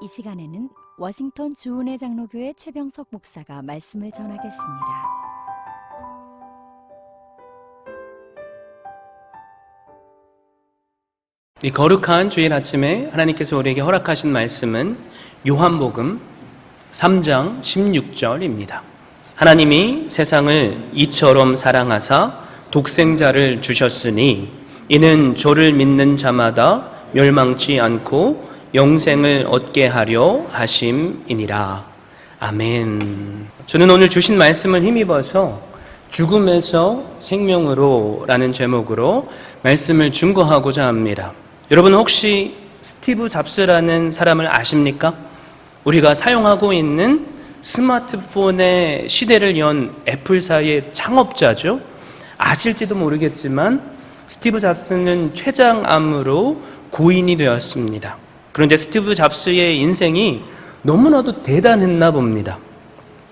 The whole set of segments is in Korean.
이 시간에는 워싱턴 주은혜 장로교회 최병석 목사가 말씀을 전하겠습니다. 이 거룩한 주일 아침에 하나님께서 우리에게 허락하신 말씀은 요한복음 3장 16절입니다. 하나님이 세상을 이처럼 사랑하사 독생자를 주셨으니 이는 저를 믿는 자마다 멸망치 않고 영생을 얻게 하려 하심이니라. 아멘. 저는 오늘 주신 말씀을 힘입어서 죽음에서 생명으로 라는 제목으로 말씀을 증거하고자 합니다. 여러분 혹시 스티브 잡스라는 사람을 아십니까? 우리가 사용하고 있는 스마트폰의 시대를 연 애플사의 창업자죠. 아실지도 모르겠지만 스티브 잡스는 췌장암으로 고인이 되었습니다. 그런데 스티브 잡스의 인생이 너무나도 대단했나 봅니다.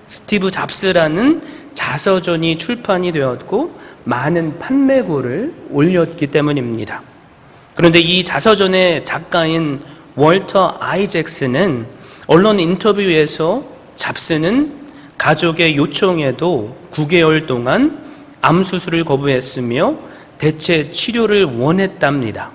스티브 잡스라는 자서전이 출판이 되었고 많은 판매고를 올렸기 때문입니다. 그런데 이 자서전의 작가인 월터 아이잭스는 언론 인터뷰에서 잡스는 가족의 요청에도 9개월 동안 암 수술을 거부했으며 대체 치료를 원했답니다.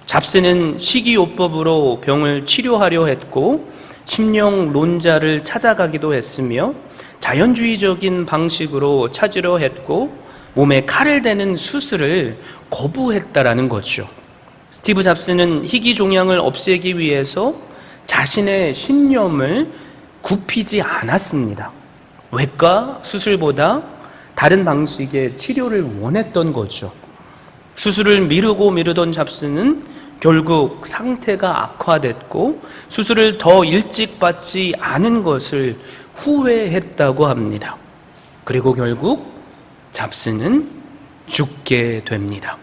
잡스는 식이요법으로 병을 치료하려 했고 심령론자를 찾아가기도 했으며 자연주의적인 방식으로 찾으려 했고 몸에 칼을 대는 수술을 거부했다라는 거죠. 스티브 잡스는 희귀 종양을 없애기 위해서 자신의 신념을 굽히지 않았습니다. 외과 수술보다 다른 방식의 치료를 원했던 거죠. 수술을 미루던 잡스는 결국 상태가 악화됐고 수술을 더 일찍 받지 않은 것을 후회했다고 합니다. 그리고 결국 잡스는 죽게 됩니다.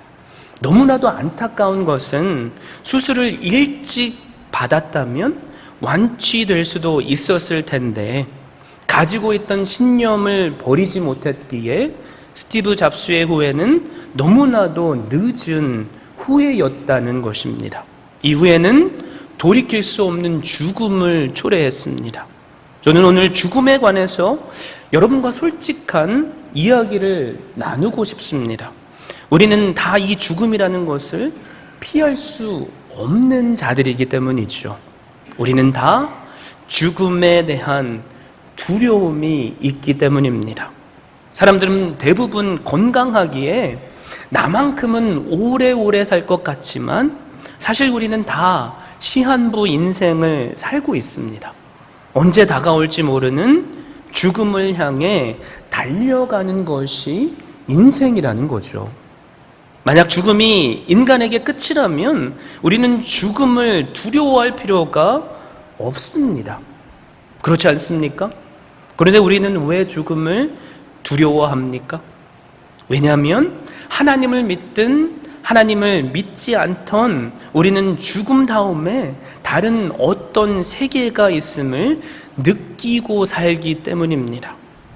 너무나도 안타까운 것은 수술을 일찍 받았다면 완치될 수도 있었을 텐데 가지고 있던 신념을 버리지 못했기에 스티브 잡스의 후회는 너무나도 늦은 후회였다는 것입니다. 이 후회는 돌이킬 수 없는 죽음을 초래했습니다. 저는 오늘 죽음에 관해서 여러분과 솔직한 이야기를 나누고 싶습니다. 우리는 다 이 죽음이라는 것을 피할 수 없는 자들이기 때문이죠. 우리는 다 죽음에 대한 두려움이 있기 때문입니다. 사람들은 대부분 건강하기에 나만큼은 오래오래 살 것 같지만 사실 우리는 다 시한부 인생을 살고 있습니다. 언제 다가올지 모르는 죽음을 향해 달려가는 것이 인생이라는 거죠. 만약 죽음이 인간에게 끝이라면 우리는 죽음을 두려워할 필요가 없습니다. 그렇지 않습니까? 그런데 우리는 왜 죽음을 두려워합니까? 왜냐하면 하나님을 믿든 하나님을 믿지 않던 우리는 죽음 다음에 다른 어떤 세계가 있음을 느끼고 살기 때문입니다.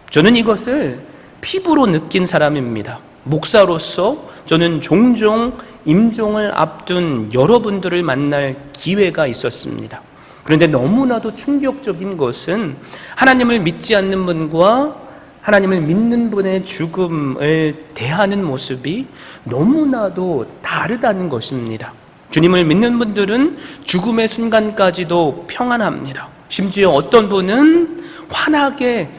저는 이것을 피부로 느낀 사람입니다. 목사로서 저는 종종 임종을 앞둔 여러분들을 만날 기회가 있었습니다. 그런데 너무나도 충격적인 것은 하나님을 믿지 않는 분과 하나님을 믿는 분의 죽음을 대하는 모습이 너무나도 다르다는 것입니다. 주님을 믿는 분들은 죽음의 순간까지도 평안합니다. 심지어 어떤 분은 환하게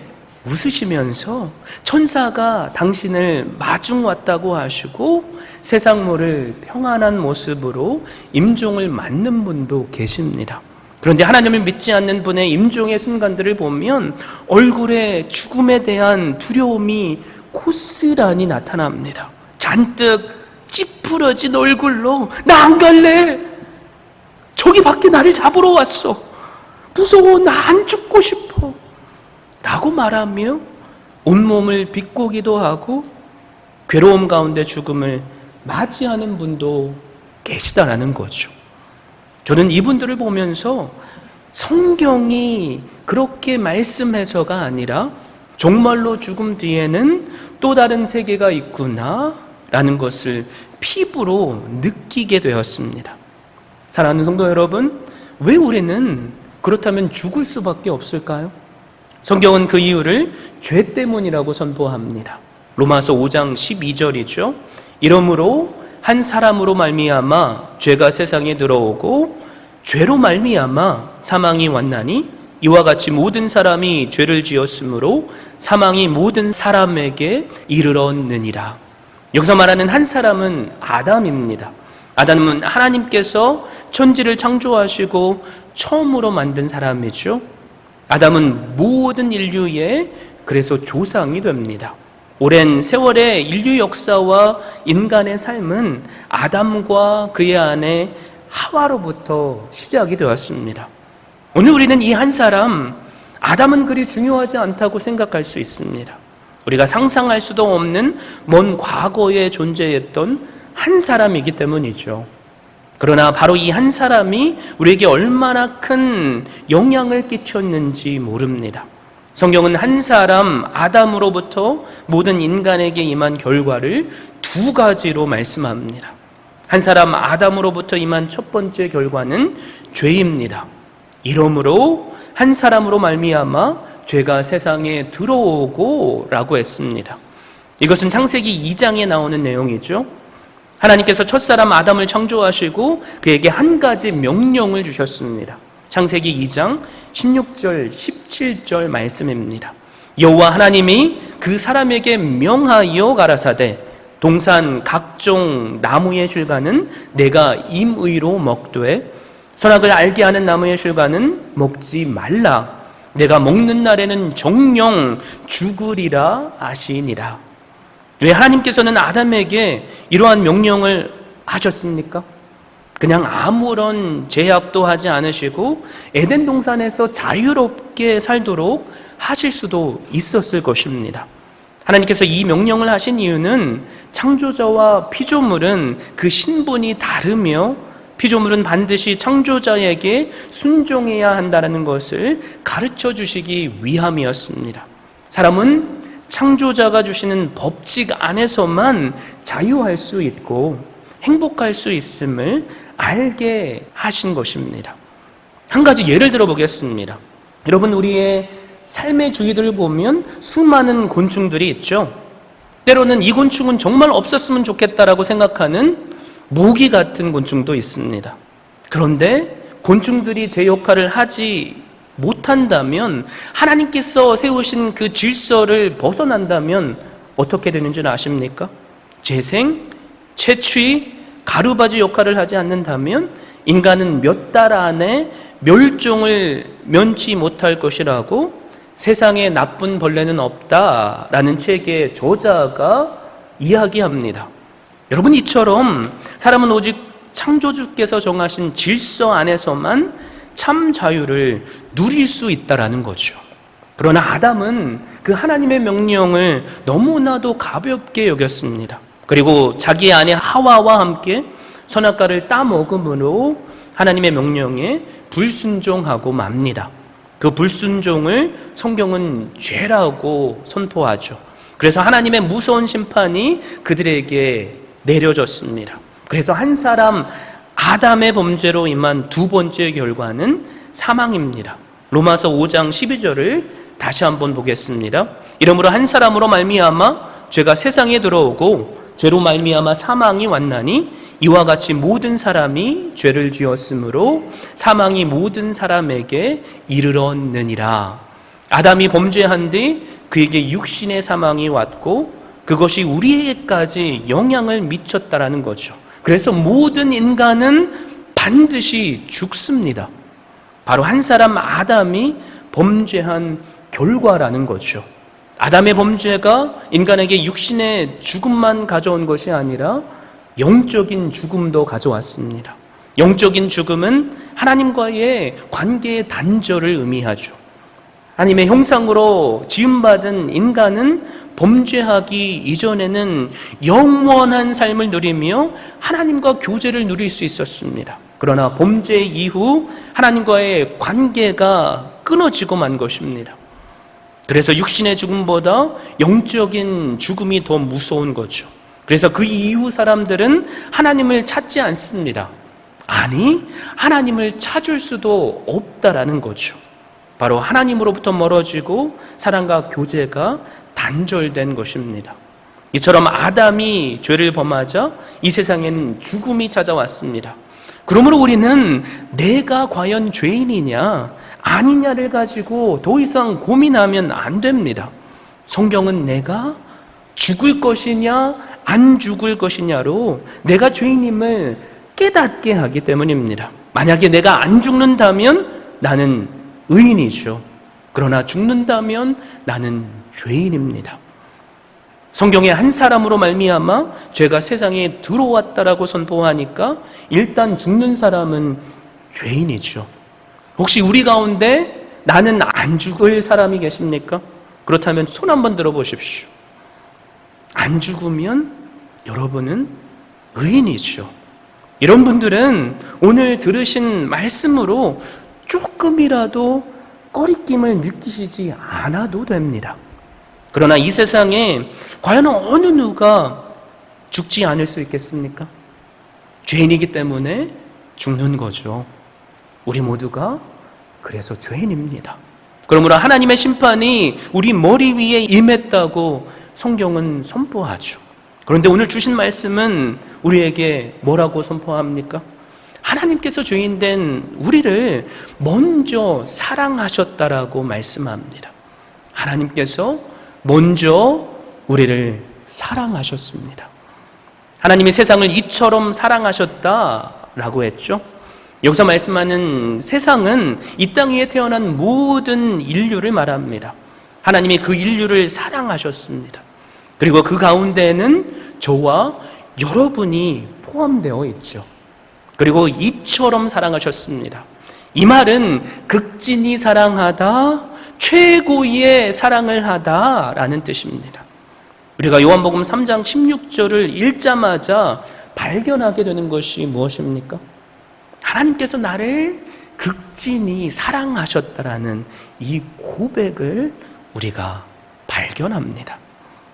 웃으시면서 천사가 당신을 마중 왔다고 하시고 세상 모를 평안한 모습으로 임종을 맞는 분도 계십니다. 그런데 하나님을 믿지 않는 분의 임종의 순간들을 보면 얼굴에 죽음에 대한 두려움이 고스란히 나타납니다. 잔뜩 찌푸러진 얼굴로 나 안 갈래. 저기 밖에 나를 잡으러 왔어. 무서워. 나 안 죽고 싶어. 라고 말하며 온몸을 비꼬기도 하고 괴로움 가운데 죽음을 맞이하는 분도 계시다라는 거죠. 저는 이분들을 보면서 성경이 그렇게 말씀해서가 아니라 정말로 죽음 뒤에는 또 다른 세계가 있구나라는 것을 피부로 느끼게 되었습니다. 사랑하는 성도 여러분, 왜 우리는 그렇다면 죽을 수밖에 없을까요? 성경은 그 이유를 죄 때문이라고 선포합니다. 로마서 5장 12절이죠. 이러므로 한 사람으로 말미암아 죄가 세상에 들어오고 죄로 말미암아 사망이 왔나니 이와 같이 모든 사람이 죄를 지었으므로 사망이 모든 사람에게 이르렀느니라. 여기서 말하는 한 사람은 아담입니다. 아담은 하나님께서 천지를 창조하시고 처음으로 만든 사람이죠. 아담은 모든 인류의 그래서 조상이 됩니다. 오랜 세월의 인류 역사와 인간의 삶은 아담과 그의 아내 하와로부터 시작이 되었습니다. 오늘 우리는 이 한 사람, 아담은 그리 중요하지 않다고 생각할 수 있습니다. 우리가 상상할 수도 없는 먼 과거에 존재했던 한 사람이기 때문이죠. 그러나 바로 이 한 사람이 우리에게 얼마나 큰 영향을 끼쳤는지 모릅니다. 성경은 한 사람 아담으로부터 모든 인간에게 임한 결과를 두 가지로 말씀합니다. 한 사람 아담으로부터 임한 첫 번째 결과는 죄입니다. 이러므로 한 사람으로 말미암아 죄가 세상에 들어오고 라고 했습니다. 이것은 창세기 2장에 나오는 내용이죠. 하나님께서 첫사람 아담을 창조하시고 그에게 한 가지 명령을 주셨습니다. 창세기 2장 16절 17절 말씀입니다. 여호와 하나님이 그 사람에게 명하여 가라사대 동산 각종 나무의 실과는 내가 임의로 먹되 선악을 알게 하는 나무의 실과는 먹지 말라. 내가 먹는 날에는 정령 죽으리라 하시니라. 왜 하나님께서는 아담에게 이러한 명령을 하셨습니까? 그냥 아무런 제약도 하지 않으시고 에덴 동산에서 자유롭게 살도록 하실 수도 있었을 것입니다. 하나님께서 이 명령을 하신 이유는 창조자와 피조물은 그 신분이 다르며 피조물은 반드시 창조자에게 순종해야 한다는 것을 가르쳐 주시기 위함이었습니다. 사람은 창조자가 주시는 법칙 안에서만 자유할 수 있고 행복할 수 있음을 알게 하신 것입니다. 한 가지 예를 들어 보겠습니다. 여러분, 우리의 삶의 주위들을 보면 수많은 곤충들이 있죠. 때로는 이 곤충은 정말 없었으면 좋겠다라고 생각하는 모기 같은 곤충도 있습니다. 그런데 곤충들이 제 역할을 하지 못한다면, 하나님께서 세우신 그 질서를 벗어난다면 어떻게 되는 줄 아십니까? 재생, 채취, 가루바지 역할을 하지 않는다면 인간은 몇 달 안에 멸종을 면치 못할 것이라고 세상에 나쁜 벌레는 없다라는 책의 저자가 이야기합니다. 여러분, 이처럼 사람은 오직 창조주께서 정하신 질서 안에서만 참 자유를 누릴 수 있다라는 거죠. 그러나 아담은 그 하나님의 명령을 너무나도 가볍게 여겼습니다. 그리고 자기의 아내 하와와 함께 선악과를 따먹음으로 하나님의 명령에 불순종하고 맙니다. 그 불순종을 성경은 죄라고 선포하죠. 그래서 하나님의 무서운 심판이 그들에게 내려졌습니다. 그래서 한 사람 아담의 범죄로 임한 두 번째 결과는 사망입니다. 로마서 5장 12절을 다시 한번 보겠습니다. 이러므로 한 사람으로 말미암아 죄가 세상에 들어오고 죄로 말미암아 사망이 왔나니 이와 같이 모든 사람이 죄를 지었으므로 사망이 모든 사람에게 이르렀느니라. 아담이 범죄한 뒤 그에게 육신의 사망이 왔고 그것이 우리에게까지 영향을 미쳤다라는 거죠. 그래서 모든 인간은 반드시 죽습니다. 바로 한 사람 아담이 범죄한 결과라는 거죠. 아담의 범죄가 인간에게 육신의 죽음만 가져온 것이 아니라 영적인 죽음도 가져왔습니다. 영적인 죽음은 하나님과의 관계의 단절을 의미하죠. 하나님의 형상으로 지음받은 인간은 범죄하기 이전에는 영원한 삶을 누리며 하나님과 교제를 누릴 수 있었습니다. 그러나 범죄 이후 하나님과의 관계가 끊어지고 만 것입니다. 그래서 육신의 죽음보다 영적인 죽음이 더 무서운 거죠. 그래서 그 이후 사람들은 하나님을 찾지 않습니다. 아니, 하나님을 찾을 수도 없다라는 거죠. 바로 하나님으로부터 멀어지고 사랑과 교제가 단절된 것입니다. 이처럼 아담이 죄를 범하자 이 세상에는 죽음이 찾아왔습니다. 그러므로 우리는 내가 과연 죄인이냐 아니냐를 가지고 더 이상 고민하면 안 됩니다. 성경은 내가 죽을 것이냐 안 죽을 것이냐로 내가 죄인임을 깨닫게 하기 때문입니다. 만약에 내가 안 죽는다면 나는 의인이죠. 그러나 죽는다면 나는 죄인입니다. 성경에 한 사람으로 말미암아 죄가 세상에 들어왔다라고 선포하니까 일단 죽는 사람은 죄인이죠. 혹시 우리 가운데 나는 안 죽을 사람이 계십니까? 그렇다면 손 한번 들어보십시오. 안 죽으면 여러분은 의인이죠. 이런 분들은 오늘 들으신 말씀으로 조금이라도 꺼리낌을 느끼시지 않아도 됩니다. 그러나 이 세상에 과연 어느 누가 죽지 않을 수 있겠습니까? 죄인이기 때문에 죽는 거죠. 우리 모두가 그래서 죄인입니다. 그러므로 하나님의 심판이 우리 머리 위에 임했다고 성경은 선포하죠. 그런데 오늘 주신 말씀은 우리에게 뭐라고 선포합니까? 하나님께서 죄인된 우리를 먼저 사랑하셨다라고 말씀합니다. 하나님께서 먼저 우리를 사랑하셨습니다. 하나님이 세상을 이처럼 사랑하셨다라고 했죠. 여기서 말씀하는 세상은 이 땅 위에 태어난 모든 인류를 말합니다. 하나님이 그 인류를 사랑하셨습니다. 그리고 그 가운데에는 저와 여러분이 포함되어 있죠. 그리고 이처럼 사랑하셨습니다. 이 말은 극진히 사랑하다, 최고의 사랑을 하다라는 뜻입니다. 우리가 요한복음 3장 16절을 읽자마자 발견하게 되는 것이 무엇입니까? 하나님께서 나를 극진히 사랑하셨다라는 이 고백을 우리가 발견합니다.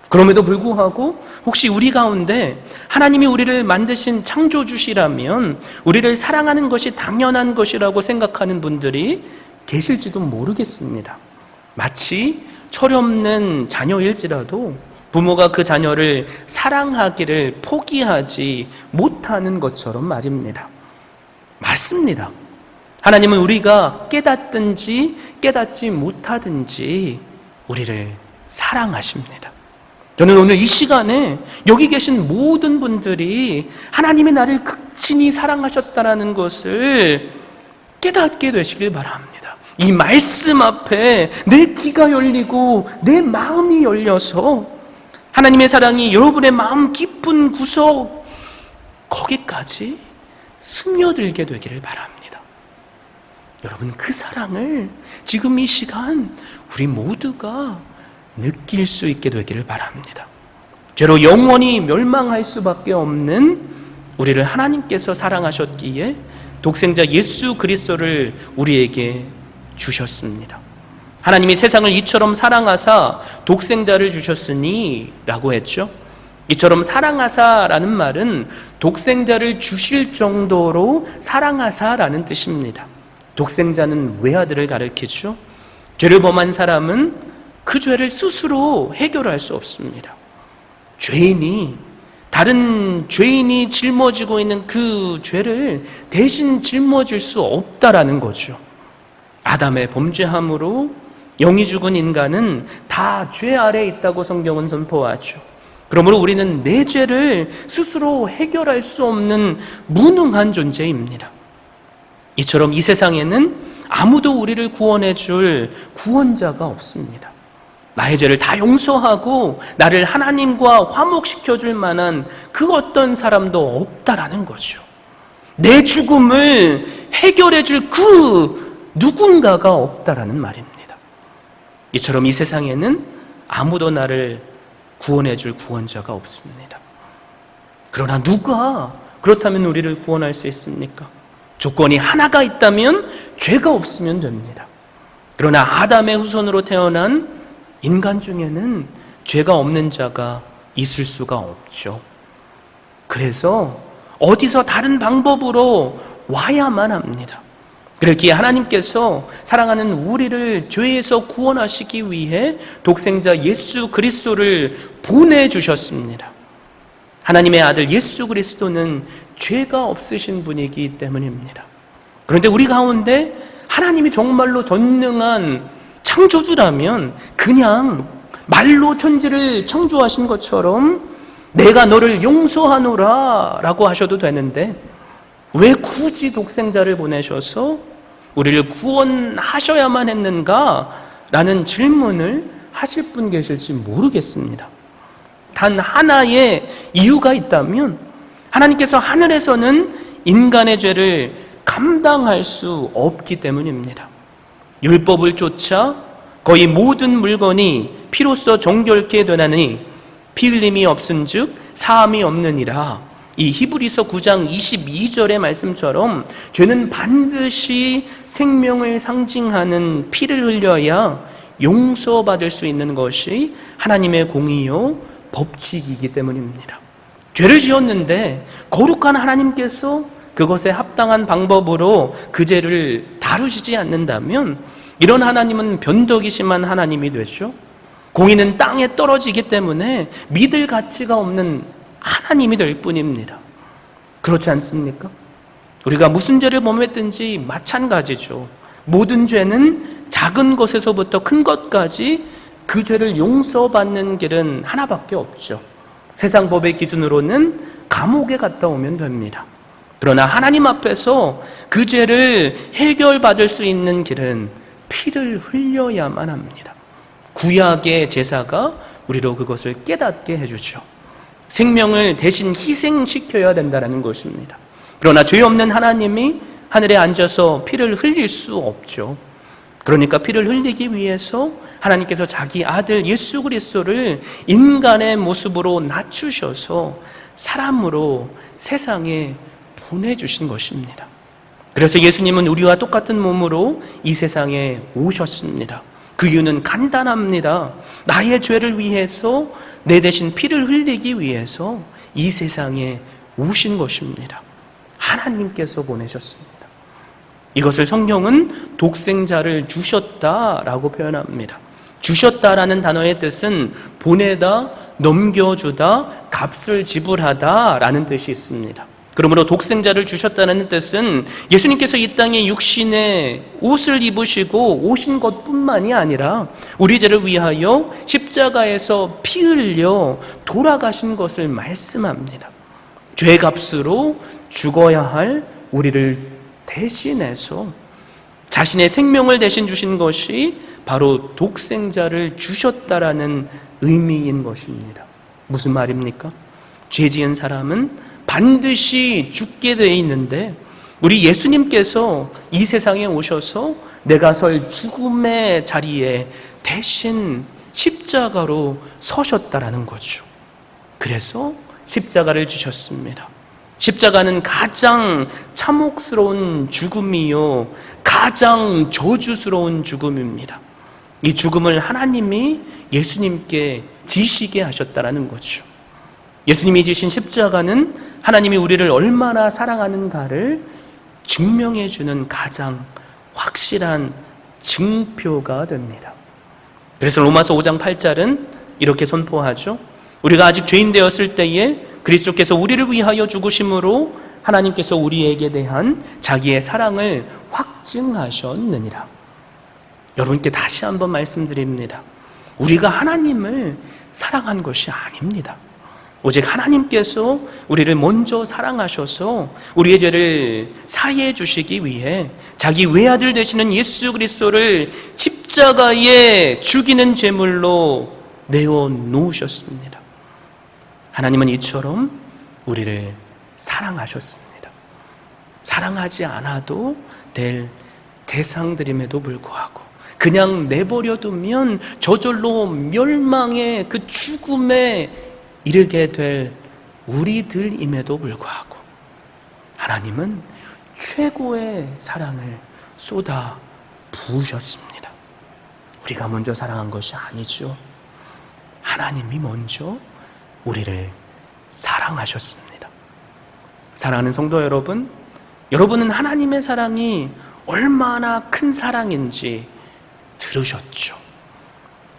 그럼에도 불구하고 혹시 우리 가운데 하나님이 우리를 만드신 창조주시라면 우리를 사랑하는 것이 당연한 것이라고 생각하는 분들이 계실지도 모르겠습니다. 마치 철없는 자녀일지라도 부모가 그 자녀를 사랑하기를 포기하지 못하는 것처럼 말입니다. 맞습니다. 하나님은 우리가 깨닫든지 깨닫지 못하든지 우리를 사랑하십니다. 저는 오늘 이 시간에 여기 계신 모든 분들이 하나님이 나를 극진히 사랑하셨다는 것을 깨닫게 되시길 바랍니다. 이 말씀 앞에 내 귀가 열리고 내 마음이 열려서 하나님의 사랑이 여러분의 마음 깊은 구석 거기까지 스며들게 되기를 바랍니다. 여러분, 그 사랑을 지금 이 시간 우리 모두가 느낄 수 있게 되기를 바랍니다. 죄로 영원히 멸망할 수밖에 없는 우리를 하나님께서 사랑하셨기에 독생자 예수 그리스도를 우리에게 주셨습니다. 하나님이 세상을 이처럼 사랑하사 독생자를 주셨으니 라고 했죠. 이처럼 사랑하사라는 말은 독생자를 주실 정도로 사랑하사라는 뜻입니다. 독생자는 외아들을 가리키죠. 죄를 범한 사람은 그 죄를 스스로 해결할 수 없습니다. 다른 죄인이 짊어지고 있는 그 죄를 대신 짊어질 수 없다라는 거죠. 아담의 범죄함으로 영이 죽은 인간은 다 죄 아래에 있다고 성경은 선포하죠. 그러므로 우리는 내 죄를 스스로 해결할 수 없는 무능한 존재입니다. 이처럼 이 세상에는 아무도 우리를 구원해 줄 구원자가 없습니다. 나의 죄를 다 용서하고 나를 하나님과 화목시켜 줄 만한 그 어떤 사람도 없다라는 거죠. 내 죽음을 해결해 줄 그 누군가가 없다라는 말입니다. 이처럼 이 세상에는 아무도 나를 구원해 줄 구원자가 없습니다. 그러나 누가 그렇다면 우리를 구원할 수 있습니까? 조건이 하나가 있다면 죄가 없으면 됩니다. 그러나 아담의 후손으로 태어난 인간 중에는 죄가 없는 자가 있을 수가 없죠. 그래서 어디서 다른 방법으로 와야만 합니다. 그렇기에 하나님께서 사랑하는 우리를 죄에서 구원하시기 위해 독생자 예수 그리스도를 보내주셨습니다. 하나님의 아들 예수 그리스도는 죄가 없으신 분이기 때문입니다. 그런데 우리 가운데 하나님이 정말로 전능한 창조주라면 그냥 말로 천지를 창조하신 것처럼 내가 너를 용서하노라 라고 하셔도 되는데 왜 굳이 독생자를 보내셔서 우리를 구원하셔야만 했는가? 라는 질문을 하실 분 계실지 모르겠습니다. 단 하나의 이유가 있다면 하나님께서 하늘에서는 인간의 죄를 감당할 수 없기 때문입니다. 율법을 쫓아 거의 모든 물건이 피로써 정결케 되나니 피 흘림이 없은즉 사함이 없느니라. 이 히브리서 9장 22절의 말씀처럼 죄는 반드시 생명을 상징하는 피를 흘려야 용서받을 수 있는 것이 하나님의 공의요 법칙이기 때문입니다. 죄를 지었는데 거룩한 하나님께서 그것에 합당한 방법으로 그 죄를 다루시지 않는다면 이런 하나님은 변덕이 심한 하나님이 되죠. 공의는 땅에 떨어지기 때문에 믿을 가치가 없는 하나님이 될 뿐입니다. 그렇지 않습니까? 우리가 무슨 죄를 범했든지 마찬가지죠. 모든 죄는 작은 것에서부터 큰 것까지 그 죄를 용서받는 길은 하나밖에 없죠. 세상 법의 기준으로는 감옥에 갔다 오면 됩니다. 그러나 하나님 앞에서 그 죄를 해결받을 수 있는 길은 피를 흘려야만 합니다. 구약의 제사가 우리로 그것을 깨닫게 해주죠. 생명을 대신 희생시켜야 된다는 것입니다. 그러나 죄 없는 하나님이 하늘에 앉아서 피를 흘릴 수 없죠. 그러니까 피를 흘리기 위해서 하나님께서 자기 아들 예수 그리스도를 인간의 모습으로 낮추셔서 사람으로 세상에 보내주신 것입니다. 그래서 예수님은 우리와 똑같은 몸으로 이 세상에 오셨습니다. 그 이유는 간단합니다. 나의 죄를 위해서 내 대신 피를 흘리기 위해서 이 세상에 오신 것입니다. 하나님께서 보내셨습니다. 이것을 성경은 독생자를 주셨다라고 표현합니다. 주셨다라는 단어의 뜻은 보내다, 넘겨주다, 값을 지불하다라는 뜻이 있습니다. 그러므로 독생자를 주셨다는 뜻은 예수님께서 이 땅에 육신의 옷을 입으시고 오신 것뿐만이 아니라 우리 죄를 위하여 십자가에서 피 흘려 돌아가신 것을 말씀합니다. 죄값으로 죽어야 할 우리를 대신해서 자신의 생명을 대신 주신 것이 바로 독생자를 주셨다라는 의미인 것입니다. 무슨 말입니까? 죄 지은 사람은 반드시 죽게 되어 있는데 우리 예수님께서 이 세상에 오셔서 내가 설 죽음의 자리에 대신 십자가로 서셨다라는 거죠. 그래서 십자가를 주셨습니다. 십자가는 가장 참혹스러운 죽음이요 가장 저주스러운 죽음입니다. 이 죽음을 하나님이 예수님께 지시게 하셨다라는 거죠. 예수님이 지신 십자가는 하나님이 우리를 얼마나 사랑하는가를 증명해 주는 가장 확실한 증표가 됩니다. 그래서 로마서 5장 8절은 이렇게 선포하죠. 우리가 아직 죄인 되었을 때에 그리스도께서 우리를 위하여 죽으심으로 하나님께서 우리에게 대한 자기의 사랑을 확증하셨느니라. 여러분께 다시 한번 말씀드립니다. 우리가 하나님을 사랑한 것이 아닙니다. 오직 하나님께서 우리를 먼저 사랑하셔서 우리의 죄를 사해해 주시기 위해 자기 외아들 되시는 예수 그리스도를 십자가에 죽이는 제물로 내어 놓으셨습니다. 하나님은 이처럼 우리를 사랑하셨습니다. 사랑하지 않아도 될 대상들임에도 불구하고 그냥 내버려 두면 저절로 멸망의 그 죽음에 이르게 될 우리들임에도 불구하고 하나님은 최고의 사랑을 쏟아 부으셨습니다. 우리가 먼저 사랑한 것이 아니죠. 하나님이 먼저 우리를 사랑하셨습니다. 사랑하는 성도 여러분, 여러분은 하나님의 사랑이 얼마나 큰 사랑인지 들으셨죠?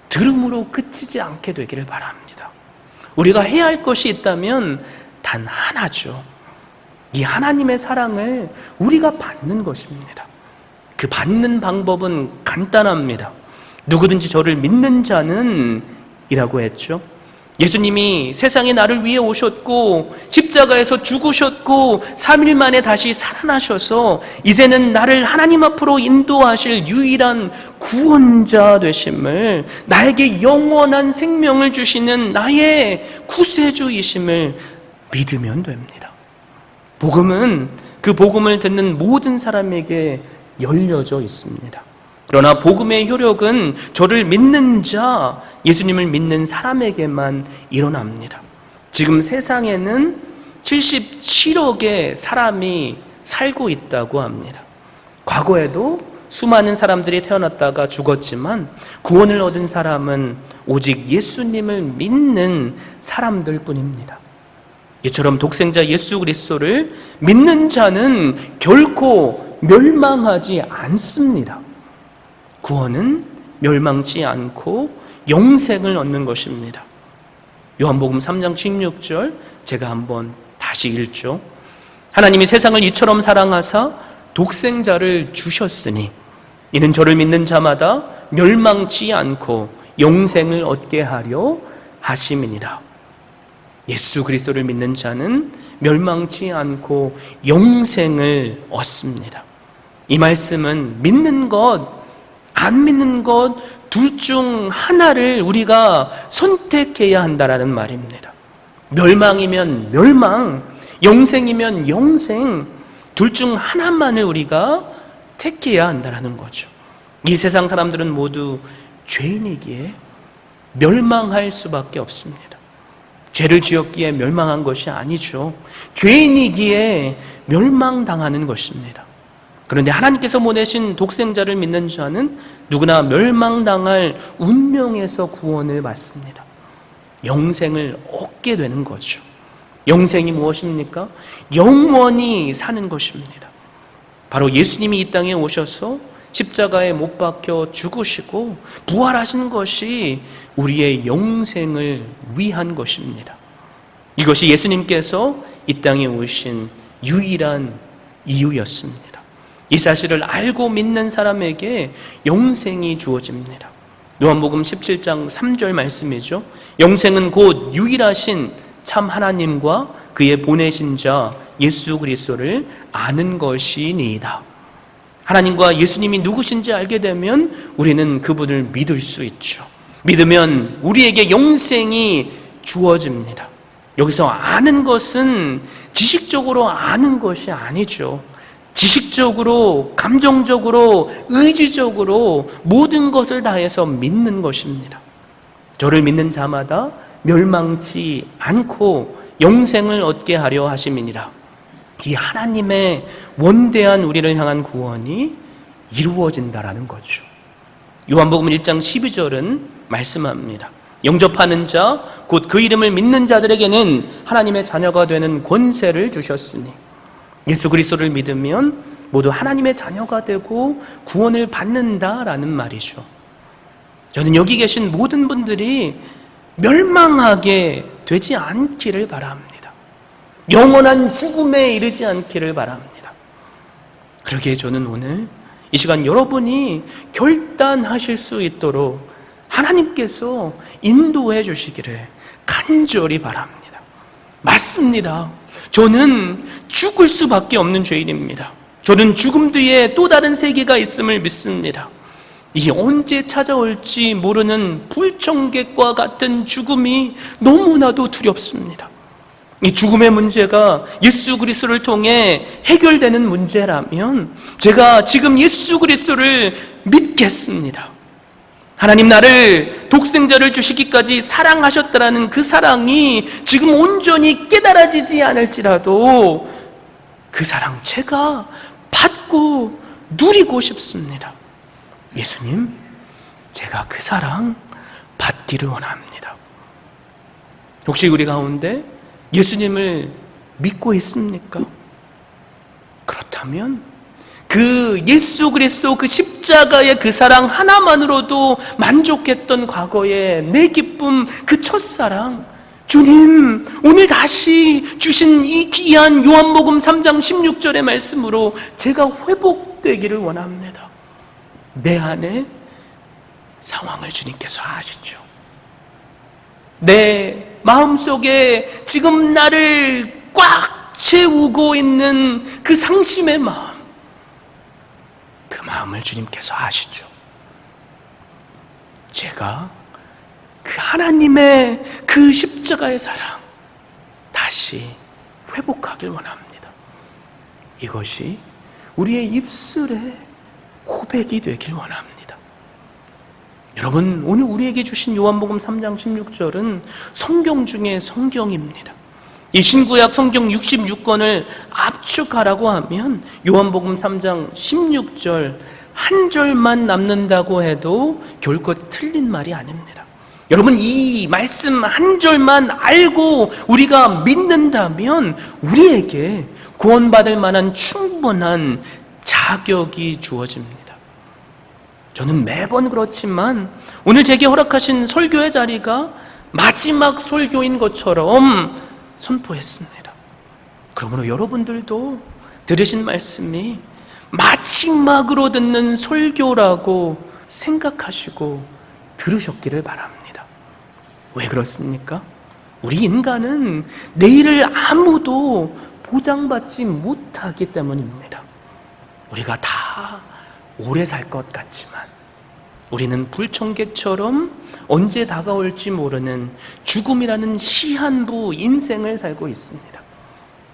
들음으로 그치지 않게 되기를 바랍니다. 우리가 해야 할 것이 있다면 단 하나죠. 이 하나님의 사랑을 우리가 받는 것입니다. 그 받는 방법은 간단합니다. 누구든지 저를 믿는 자는 이라고 했죠. 예수님이 세상에 나를 위해 오셨고 십자가에서 죽으셨고 3일 만에 다시 살아나셔서 이제는 나를 하나님 앞으로 인도하실 유일한 구원자 되심을, 나에게 영원한 생명을 주시는 나의 구세주이심을 믿으면 됩니다. 복음은 그 복음을 듣는 모든 사람에게 열려져 있습니다. 그러나 복음의 효력은 저를 믿는 자, 예수님을 믿는 사람에게만 일어납니다. 지금 세상에는 77억의 사람이 살고 있다고 합니다. 과거에도 수많은 사람들이 태어났다가 죽었지만 구원을 얻은 사람은 오직 예수님을 믿는 사람들 뿐입니다. 이처럼 독생자 예수 그리스도를 믿는 자는 결코 멸망하지 않습니다. 구원은 멸망치 않고 영생을 얻는 것입니다. 요한복음 3장 16절 제가 한번 다시 읽죠. 하나님이 세상을 이처럼 사랑하사 독생자를 주셨으니 이는 저를 믿는 자마다 멸망치 않고 영생을 얻게 하려 하심이니라. 예수 그리스도를 믿는 자는 멸망치 않고 영생을 얻습니다. 이 말씀은 믿는 것, 안 믿는 것 둘 중 하나를 우리가 선택해야 한다라는 말입니다. 멸망이면 멸망, 영생이면 영생, 둘 중 하나만을 우리가 택해야 한다라는 거죠. 이 세상 사람들은 모두 죄인이기에 멸망할 수밖에 없습니다. 죄를 지었기에 멸망한 것이 아니죠. 죄인이기에 멸망당하는 것입니다. 그런데 하나님께서 보내신 독생자를 믿는 자는 누구나 멸망당할 운명에서 구원을 받습니다. 영생을 얻게 되는 거죠. 영생이 무엇입니까? 영원히 사는 것입니다. 바로 예수님이 이 땅에 오셔서 십자가에 못 박혀 죽으시고 부활하신 것이 우리의 영생을 위한 것입니다. 이것이 예수님께서 이 땅에 오신 유일한 이유였습니다. 이 사실을 알고 믿는 사람에게 영생이 주어집니다. 요한복음 17장 3절 말씀이죠. 영생은 곧 유일하신 참 하나님과 그의 보내신 자 예수 그리스도를 아는 것이니이다. 하나님과 예수님이 누구신지 알게 되면 우리는 그분을 믿을 수 있죠. 믿으면 우리에게 영생이 주어집니다. 여기서 아는 것은 지식적으로 아는 것이 아니죠. 지식적으로, 감정적으로, 의지적으로 모든 것을 다해서 믿는 것입니다. 저를 믿는 자마다 멸망치 않고 영생을 얻게 하려 하심이니라. 이 하나님의 원대한 우리를 향한 구원이 이루어진다라는 거죠. 요한복음 1장 12절은 말씀합니다. 영접하는 자, 곧 그 이름을 믿는 자들에게는 하나님의 자녀가 되는 권세를 주셨으니, 예수 그리스도를 믿으면 모두 하나님의 자녀가 되고 구원을 받는다라는 말이죠. 저는 여기 계신 모든 분들이 멸망하게 되지 않기를 바랍니다. 영원한 죽음에 이르지 않기를 바랍니다. 그러기에 저는 오늘 이 시간 여러분이 결단하실 수 있도록 하나님께서 인도해 주시기를 간절히 바랍니다. 맞습니다. 저는 죽을 수밖에 없는 죄인입니다. 저는 죽음 뒤에 또 다른 세계가 있음을 믿습니다. 이게 언제 찾아올지 모르는 불청객과 같은 죽음이 너무나도 두렵습니다. 이 죽음의 문제가 예수 그리스도를 통해 해결되는 문제라면 제가 지금 예수 그리스도를 믿겠습니다. 하나님 나를 독생자를 주시기까지 사랑하셨다라는 그 사랑이 지금 온전히 깨달아지지 않을지라도 그 사랑 제가 받고 누리고 싶습니다. 예수님, 제가 그 사랑 받기를 원합니다. 혹시 우리 가운데 예수님을 믿고 있습니까? 그렇다면 그렇다면 그 예수 그리스도 그 십자가의 그 사랑 하나만으로도 만족했던 과거의 내 기쁨, 그 첫사랑, 주님 오늘 다시 주신 이 귀한 요한복음 3장 16절의 말씀으로 제가 회복되기를 원합니다. 내 안에 상황을 주님께서 아시죠. 내 마음속에 지금 나를 꽉 채우고 있는 그 상심의 마음, 그 마음을 주님께서 아시죠. 제가 그 하나님의 그 십자가의 사랑 다시 회복하길 원합니다. 이것이 우리의 입술의 고백이 되길 원합니다. 여러분, 오늘 우리에게 주신 요한복음 3장 16절은 성경 중에 성경입니다. 이 신구약 성경 66권을 압축하라고 하면 요한복음 3장 16절 한 절만 남는다고 해도 결코 틀린 말이 아닙니다. 여러분, 이 말씀 한 절만 알고 우리가 믿는다면 우리에게 구원받을 만한 충분한 자격이 주어집니다. 저는 매번 그렇지만 오늘 제게 허락하신 설교의 자리가 마지막 설교인 것처럼 선포했습니다. 그러므로 여러분들도 들으신 말씀이 마지막으로 듣는 설교라고 생각하시고 들으셨기를 바랍니다. 왜 그렇습니까? 우리 인간은 내일을 아무도 보장받지 못하기 때문입니다. 우리가 다 오래 살 것 같지만 우리는 불청객처럼 언제 다가올지 모르는 죽음이라는 시한부 인생을 살고 있습니다.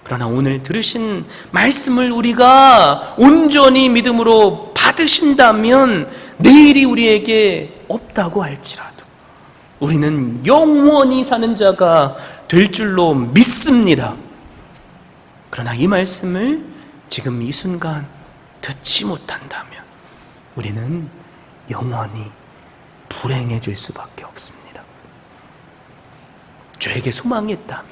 그러나 오늘 들으신 말씀을 우리가 온전히 믿음으로 받으신다면 내일이 우리에게 없다고 할지라도 우리는 영원히 사는 자가 될 줄로 믿습니다. 그러나 이 말씀을 지금 이 순간 듣지 못한다면 우리는 영원히 불행해질 수밖에 없습니다. 죄에게 소망이 있다면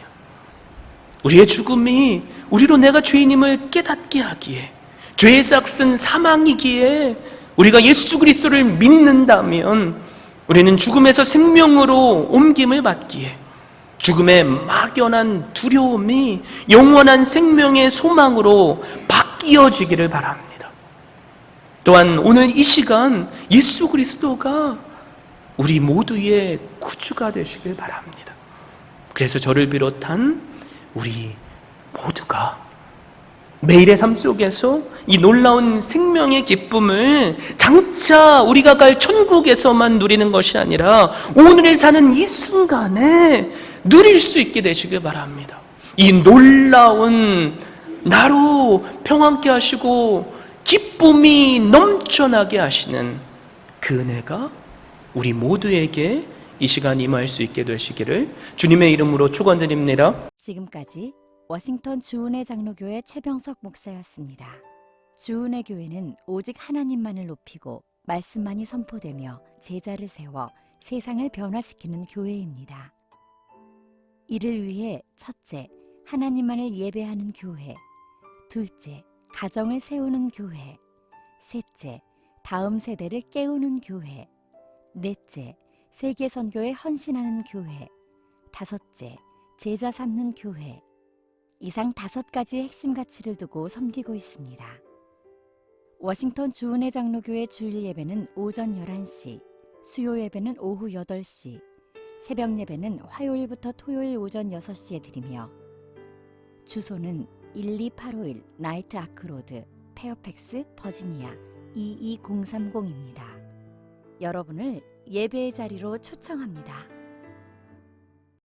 우리의 죽음이 우리로 내가 죄인임을 깨닫게 하기에, 죄의 싹은 사망이기에 우리가 예수 그리스도를 믿는다면 우리는 죽음에서 생명으로 옮김을 받기에 죽음의 막연한 두려움이 영원한 생명의 소망으로 바뀌어지기를 바랍니다. 또한 오늘 이 시간 예수 그리스도가 우리 모두의 구주가 되시길 바랍니다. 그래서 저를 비롯한 우리 모두가 매일의 삶 속에서 이 놀라운 생명의 기쁨을 장차 우리가 갈 천국에서만 누리는 것이 아니라 오늘 사는 이 순간에 누릴 수 있게 되시길 바랍니다. 이 놀라운 나로 평안케 하시고 기쁨이 넘쳐나게 하시는 그 은혜가 우리 모두에게 이 시간 임할 수 있게 되시기를 주님의 이름으로 축원드립니다. 지금까지 워싱턴 주은혜 장로교회 최병석 목사였습니다. 주은혜 교회는 오직 하나님만을 높이고 말씀만이 선포되며 제자를 세워 세상을 변화시키는 교회입니다. 이를 위해 첫째, 하나님만을 예배하는 교회, 둘째, 가정을 세우는 교회, 셋째, 다음 세대를 깨우는 교회, 넷째, 세계 선교에 헌신하는 교회, 다섯째, 제자 삼는 교회. 이상 5가지의 핵심 가치를 두고 섬기고 있습니다. 워싱턴 주은혜 장로교회 주일 예배는 오전 11시, 수요 예배는 오후 8시, 새벽 예배는 화요일부터 토요일 오전 6시에 드리며 주소는 12851 나이트 아크로드, 페어팩스, 버지니아 22030입니다. 여러분을 예배의 자리로 초청합니다.